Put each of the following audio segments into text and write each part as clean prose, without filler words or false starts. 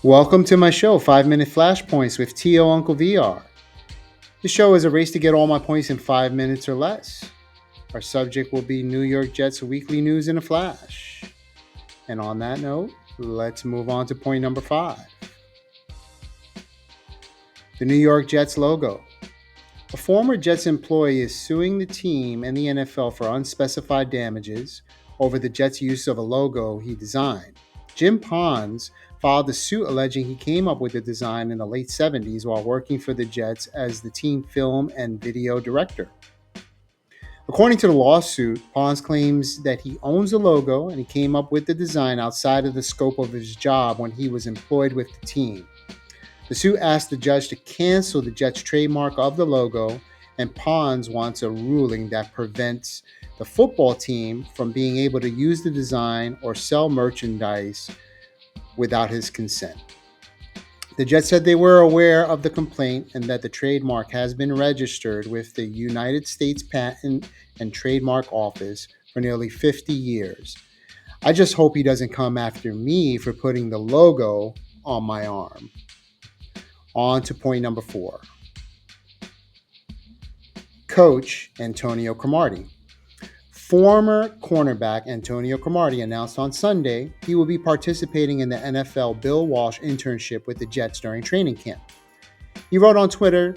Welcome to my show, 5 Minute Flashpoints with Tio Uncle VR. The show is a race to get all my points in 5 minutes or less. Our subject will be New York Jets weekly news in a flash. And on that note, let's move on to point number 5. The New York Jets logo. A former Jets employee is suing the team and the NFL for unspecified damages over the Jets' use of a logo he designed. Jim Pons filed a suit alleging he came up with the design in the late 70s while working for the Jets as the team film and video director. According to the lawsuit, Pons claims that he owns the logo and he came up with the design outside of the scope of his job when he was employed with the team. The suit asked the judge to cancel the Jets' trademark of the logo, and Pons wants a ruling that prevents the football team from being able to use the design or sell merchandise without his consent. The Jets said they were aware of the complaint and that the trademark has been registered with the United States Patent and Trademark Office for nearly 50 years. I just hope he doesn't come after me for putting the logo on my arm. On to point number 4. Coach Antonio Cromartie. Former cornerback Antonio Cromartie announced on Sunday he will be participating in the NFL Bill Walsh internship with the Jets during training camp. He wrote on Twitter,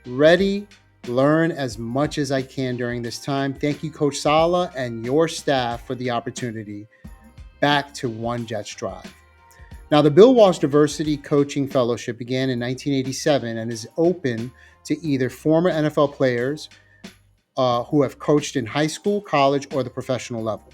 "Ready, learn as much as I can during this time. Thank you, Coach Sala and your staff for the opportunity. Back to One Jets Drive." Now, the Bill Walsh Diversity Coaching Fellowship began in 1987 and is open to either former NFL players who have coached in high school, college, or the professional level.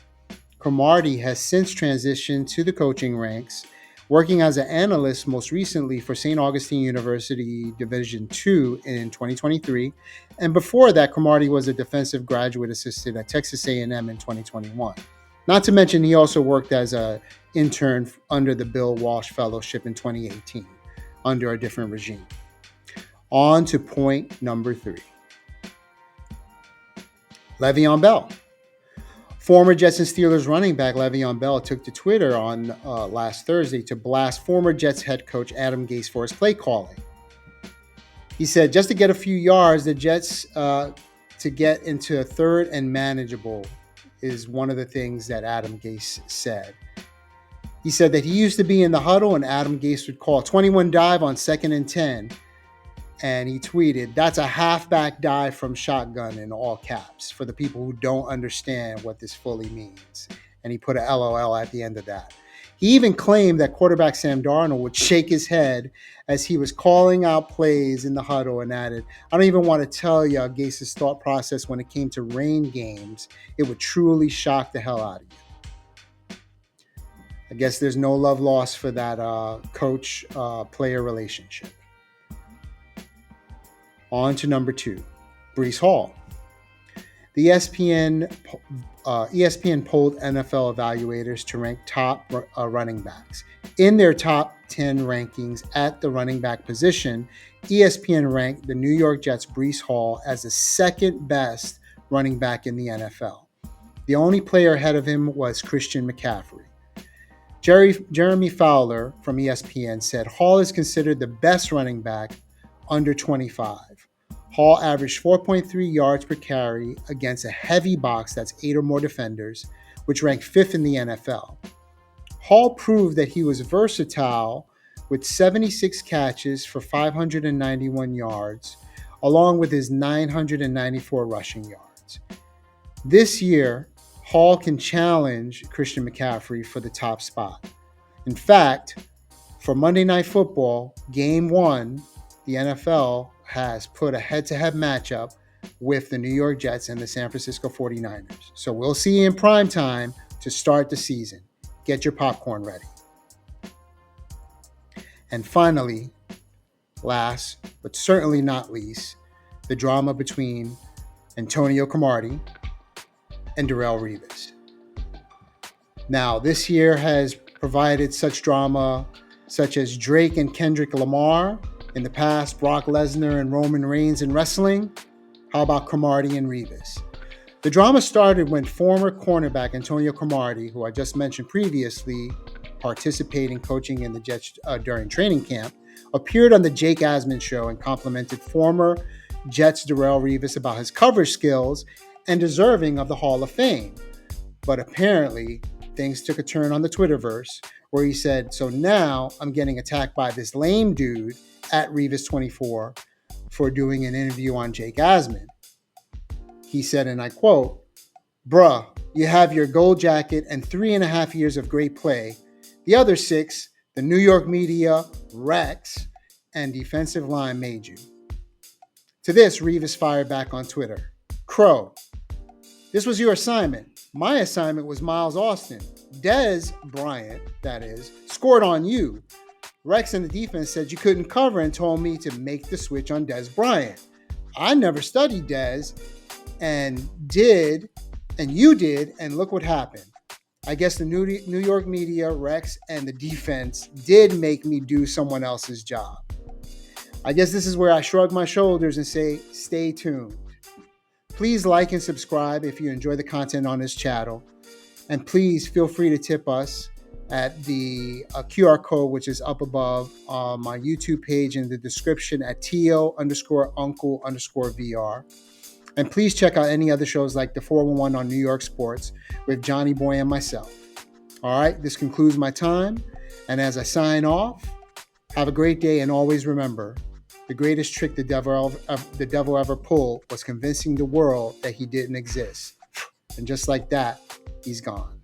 Cromartie has since transitioned to the coaching ranks, working as an analyst most recently for St. Augustine University Division II in 2023. And before that, Cromartie was a defensive graduate assistant at Texas A&M in 2021. Not to mention, he also worked as an intern under the Bill Walsh Fellowship in 2018 under a different regime. On to point number 3. Le'Veon Bell. Former Jets and Steelers running back Le'Veon Bell took to Twitter on last Thursday to blast former Jets head coach Adam Gase for his play calling. He said, just to get a few yards, the Jets to get into a third and manageable is one of the things that Adam Gase said. He said that he used to be in the huddle and Adam Gase would call 21 dive on 2nd and 10. And he tweeted, "That's a halfback dive from shotgun," in all caps for the people who don't understand what this fully means. And he put a LOL at the end of that. He even claimed that quarterback Sam Darnold would shake his head as he was calling out plays in the huddle and added, "I don't even want to tell you Gase's thought process when it came to rain games. It would truly shock the hell out of you." I guess there's no love lost for that coach-player relationship. On to number 2, Breece Hall. The ESPN polled NFL evaluators to rank top running backs. In their top 10 rankings at the running back position, ESPN ranked the New York Jets' Breece Hall as the second best running back in the NFL. The only player ahead of him was Christian McCaffrey. Jeremy Fowler from ESPN said Hall is considered the best running back under 25. Hall averaged 4.3 yards per carry against a heavy box that's 8 or more defenders, which ranked 5th in the NFL. Hall proved that he was versatile with 76 catches for 591 yards, along with his 994 rushing yards. This year, Hall can challenge Christian McCaffrey for the top spot. In fact, for Monday Night Football, Game 1, the NFL has put a head-to-head matchup with the New York Jets and the San Francisco 49ers. So we'll see you in prime time to start the season. Get your popcorn ready. And finally, last but certainly not least, the drama between Antonio Cromartie and Darrelle Revis. Now, this year has provided such drama such as Drake and Kendrick Lamar. In the past, Brock Lesnar and Roman Reigns in wrestling. How about Cromartie and Revis? The drama started when former cornerback Antonio Cromartie, who I just mentioned previously, participating coaching in the Jets during training camp, appeared on the Jake Asman show and complimented former Jets Darrelle Revis about his coverage skills and deserving of the Hall of Fame. But apparently, things took a turn on the Twitterverse where he said, "So now I'm getting attacked by this lame dude at Revis24 for doing an interview on Jake Asman." He said, and I quote, "Bruh, you have your gold jacket and 3.5 years of great play. The other 6, the New York media, Rex, and defensive line made you." To this, Revis fired back on Twitter. "Crow, this was your assignment. My assignment was Miles Austin. Dez Bryant, that is, scored on you. Rex and the defense said you couldn't cover and told me to make the switch on Dez Bryant. I never studied Dez and you did, and look what happened. I guess the New York media, Rex, and the defense did make me do someone else's job. I guess this is where I shrug my shoulders and say, stay tuned. Please like and subscribe if you enjoy the content on this channel. And please feel free to tip us at the QR code, which is up above on my YouTube page in the description at Tio Uncle VR. And please check out any other shows like the 411 on New York Sports with Johnny Boy and myself. All right, this concludes my time. And as I sign off, have a great day, and always remember, the greatest trick the devil ever pulled was convincing the world that he didn't exist. And just like that, he's gone.